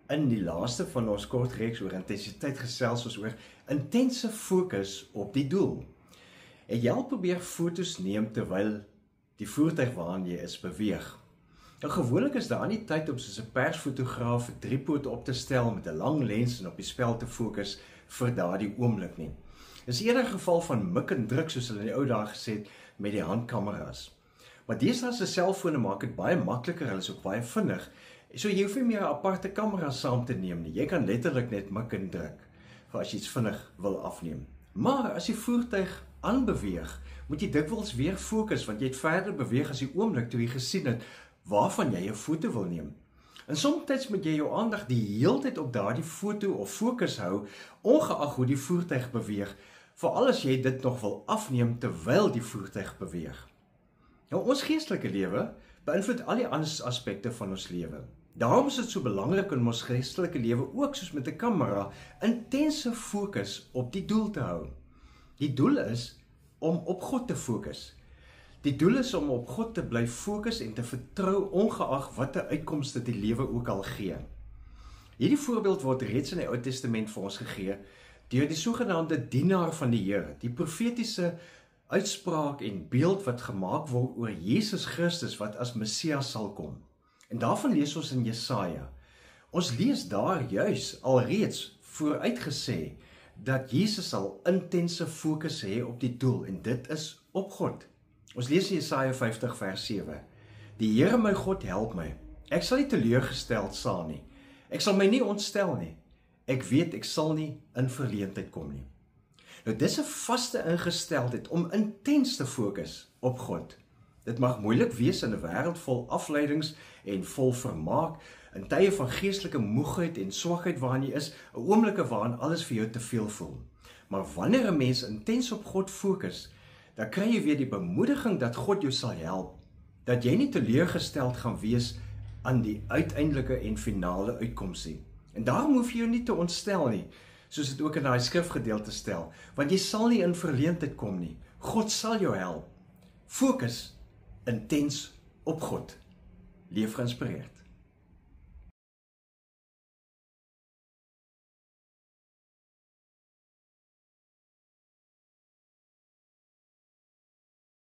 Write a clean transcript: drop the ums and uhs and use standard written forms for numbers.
In die laaste van ons kort reeks oor intensiteit gesels ons oor intense fokus op die doel. En jy al probeer foto's neem terwyl die voertuig waarin jy is beweeg. Nou gewoonlik is daar nie tyd om soos 'n persfotograaf 'n driepoot op te stel met 'n lang lens en op die spel te fokus vir daardie oomblik nie. Dis eerder 'n geval van mik en druk soos hulle in die ou dae gesê het met die handkameras. Maar deesdae se selfone maak dit baie makliker, hulle is ook baie vinnig. So jy hoef nie meer 'n aparte kamera saam te neem nie. Jy kan letterlik net mik en druk vir as jy iets vinnig wil afneem. Maar as die voertuig aanbeweeg, moet jy dikwels weer fokus want jy het verder beweeg as die oomblik toe jy gesien het waarvan jy 'n foto wil neem. En soms moet jy jou aandag die heeltyd op daardie foto of fokus hou, ongeag hoe die voertuig beweeg, veral as jy dit nog wil afneem terwyl die voertuig beweeg. Nou, ons geestelike lewe beïnvloed al die ander aspekte van ons lewe. Daarom is dit so belangrik in ons geestelike lewe ook soos met 'n kamera intense fokus op die doel te hou. Die doel is om op God te fokus. Die doel is om op God te bly fokus en te vertrou ongeag watter uitkomste die lewe ook al gee. Hierdie voorbeeld word reeds in die Ou Testament vir ons gegee deur die sogenaamde dienaar van die Here, die profetiese uitspraak en beeld wat gemaak word oor Jesus Christus wat as Messias sal kom. En daarvan lees ons in Jesaja. Ons lees daar juis alreeds vooruitgesê dat Jesus sal intense fokus hê op die doel en dit is op God. Ons lees in Jesaja 50 vers 7. Die Here my God help my. Ek sal nie teleurgesteld staan nie. Ek sal my nie ontstel nie. Ek weet ek sal nie in verleentheid kom nie. Nou dis 'n vaste ingesteldheid om intens te fokus op God. Dit mag moeilik wees in 'n wêreld vol afleidings en vol vermaak, in tye van geestelike moegheid en swakheid waarin jy is, 'n oomblikke waarin alles vir jou te veel voel. Maar wanneer 'n mens intens op God fokus, dan kry jy weer die bemoediging dat God jou sal help, dat jy nie teleurgesteld gaan wees aan die uiteindelike en finale uitkoms nie. En daarom hoef jy jou nie te ontstel nie, soos dit ook in daai skrifgedeelte stel, want jy sal nie in verleentheid kom nie. God sal jou help. Fokus intens op God. Leef geïnspireerd.